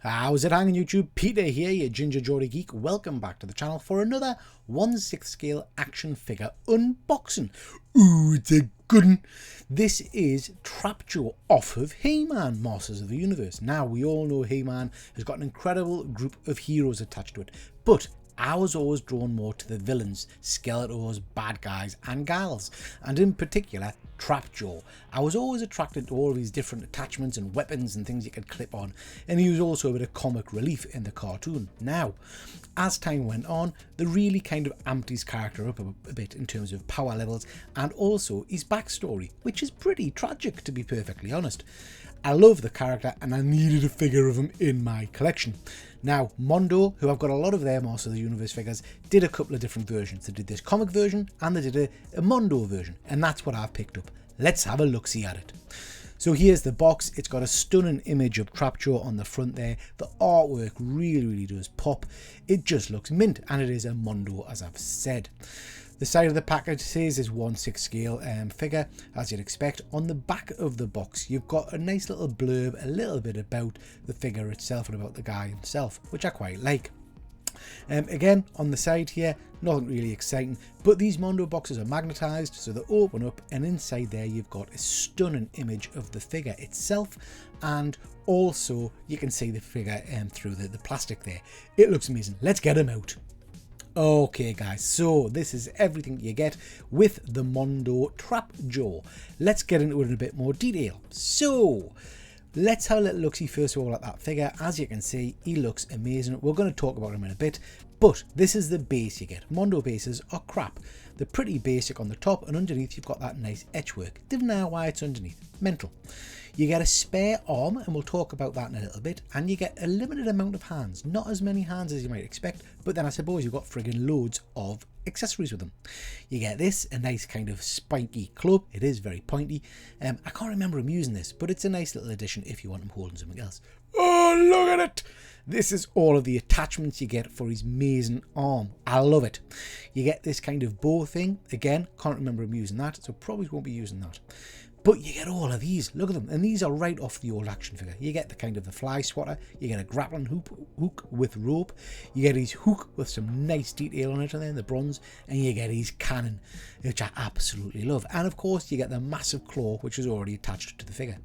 How's it hanging, YouTube? Peter here, your Ginger Geordie Geek. Welcome back to the channel for another 1/6 scale action figure unboxing. Ooh, it's a good one. This is TrapJaw off of He-Man, Masters of the Universe. Now, we all know He-Man has got an incredible group of heroes attached to it, but I was always drawn more to the villains, Skeletors, bad guys and gals, and in particular TrapJaw. I was always attracted to all of these different attachments and weapons and things you could clip on, and he was also a bit of comic relief in the cartoon. Now, as time went on, they really kind of amped his character up a bit in terms of power levels and also his backstory, which is pretty tragic, to be perfectly honest. I love the character and I needed a figure of him in my collection. Now, Mondo, who I've got a lot of their Masters of the Universe figures, did a couple of different versions. They did this comic version and they did a Mondo version, and that's what I've picked up. Let's have a look-see at it. So here's the box. It's got a stunning image of TrapJaw on the front there. The artwork really does pop. It just looks mint, and it is a Mondo, as I've said. The side of the package says is 1/6 scale figure, as you'd expect. On the back of the box, you've got a nice little blurb, a little bit about the figure itself and about the guy himself, which I quite like. Again, on the side here, nothing really exciting, but these Mondo boxes are magnetized, so they open up, and inside there you've got a stunning image of the figure itself, and also you can see the figure through the plastic there. It looks amazing. Let's get him out. Okay guys, so this is everything you get with the Mondo TrapJaw. Let's get into it in a bit more detail. So let's have a little look-see first of all at that figure. As you can see, he looks amazing. We're going to talk about him in a bit, but this is the base you get. Mondo bases are crap. They're pretty basic on the top, and underneath you've got that nice etchwork. Don't know why it's underneath. Mental. You get a spare arm, and we'll talk about that in a little bit, and you get a limited amount of hands. Not as many hands as you might expect, but then I suppose you've got friggin' loads of accessories with them. You get this, a nice kind of spiky club. It is very pointy. I can't remember him using this, but it's a nice little addition if you want him holding something else. Oh, look at it! This is all of the attachments you get for his amazing arm. I love it. You get this kind of bow thing. Again, can't remember him using that, so probably won't be using that. But you get all of these, look at them, and these are right off the old action figure. You get the kind of the fly swatter, you get a grappling hook with rope, you get his hook with some nice detail on it, and then the bronze, and you get his cannon, which I absolutely love. And of course, you get the massive claw, which is already attached to the figure.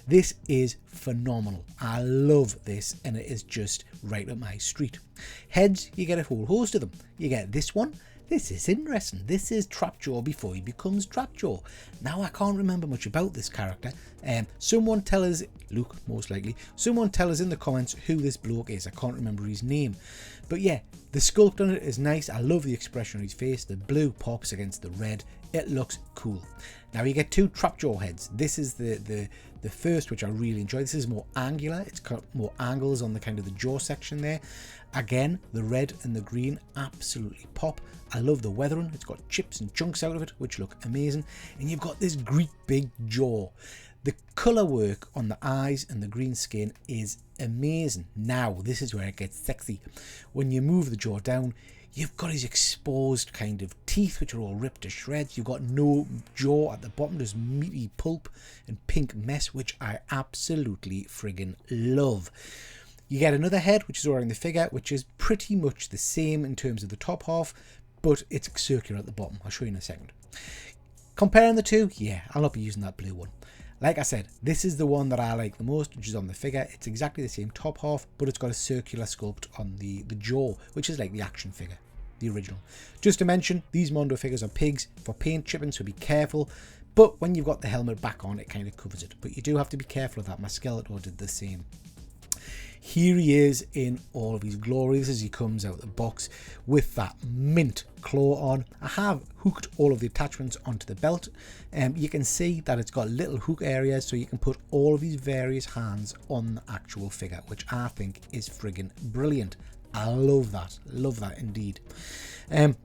This is phenomenal. I love this, and it is just right up my street. Heads, you get a whole host of them. You get this one. This is interesting. This is TrapJaw before he becomes TrapJaw. Now, I can't remember much about this character. Someone tell us, Luke most likely, someone tell us in the comments who this bloke is. I can't remember his name. But yeah, the sculpt on it is nice. I love the expression on his face. The blue pops against the red. It looks cool. Now you get two TrapJaw heads. This is the first, which I really enjoy. This is more angular. It's got more angles on the kind of the jaw section there. Again, the red and the green absolutely pop. I love the weathering. It's got chips and chunks out of it, which look amazing. And you've got this great big jaw. The colour work on the eyes and the green skin is amazing. Now, this is where it gets sexy. When you move the jaw down, you've got his exposed kind of teeth, which are all ripped to shreds. You've got no jaw at the bottom. There's meaty pulp and pink mess, which I absolutely friggin' love. You get another head, which is already in the figure, which is pretty much the same in terms of the top half, but it's circular at the bottom. I'll show you in a second. Comparing the two, yeah, I'll not be using that blue one. Like I said, this is the one that I like the most, which is on the figure. It's exactly the same top half, but it's got a circular sculpt on the jaw, which is like the action figure, the original. Just to mention, these Mondo figures are pigs for paint chipping, so be careful. But when you've got the helmet back on, it kind of covers it. But you do have to be careful of that. My Skeletor did the same. Here he is in all of his glory. This is he comes out of the box with that mint claw on. I have hooked all of the attachments onto the belt. You can see that it's got little hook areas, so you can put all of these various hands on the actual figure, which I think is friggin' brilliant. I love that indeed.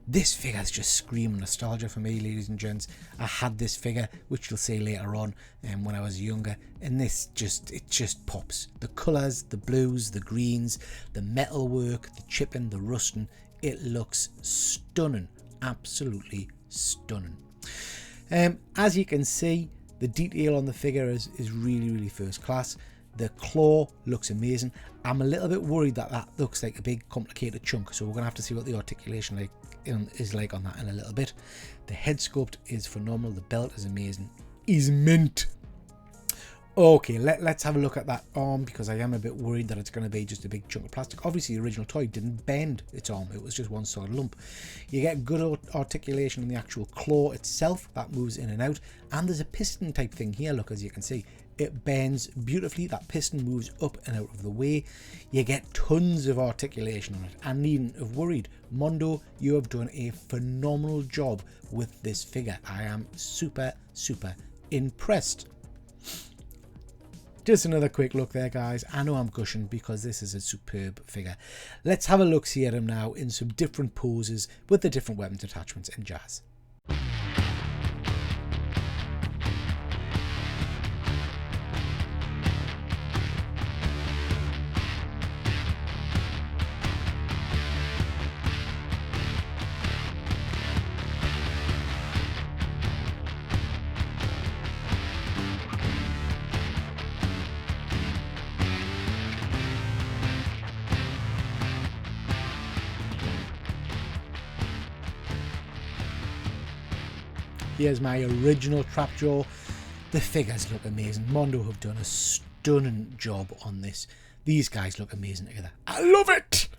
This figure is just screaming nostalgia for me, ladies and gents. I had this figure, which you'll see later on, when I was younger, and it just pops. The colours, the blues, the greens, the metalwork, the chipping, the rusting, it looks stunning, absolutely stunning. As you can see, the detail on the figure is really first class. The claw looks amazing. I'm a little bit worried that that looks like a big complicated chunk, so we're going to have to see what the articulation is like on that in a little bit. The head sculpt is phenomenal. The belt is amazing. Is mint. Okay, let's have a look at that arm, because I am a bit worried that it's going to be just a big chunk of plastic. Obviously, the original toy didn't bend its arm. It was just one solid lump. You get good articulation in the actual claw itself. That moves in and out. And there's a piston type thing here. Look, as you can see, it bends beautifully. That piston moves up and out of the way. You get tons of articulation on it. And needn't have worried. Mondo, you have done a phenomenal job with this figure. I am super, super impressed. Just another quick look there, guys. I know I'm gushing because this is a superb figure. Let's have a look-see at him now in some different poses with the different weapons attachments and jazz. Here's my original TrapJaw. The figures look amazing. Mondo have done a stunning job on this. These guys look amazing together. I love it!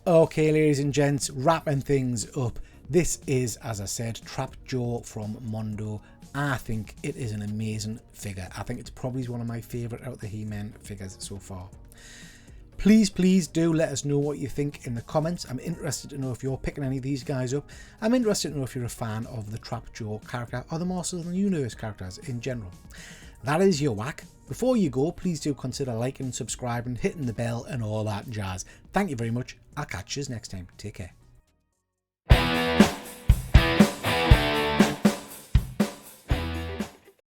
Okay, ladies and gents, wrapping things up. This is, as I said, TrapJaw from Mondo. I think it is an amazing figure. I think it's probably one of my favourite out of the He-Man figures so far. Please do let us know what you think in the comments. I'm interested to know if you're picking any of these guys up. I'm interested to know if you're a fan of the TrapJaw character or the Masters of the Universe characters in general. That is your whack. Before you go, please do consider liking, subscribing, hitting the bell and all that jazz. Thank you very much. I'll catch you next time. Take care.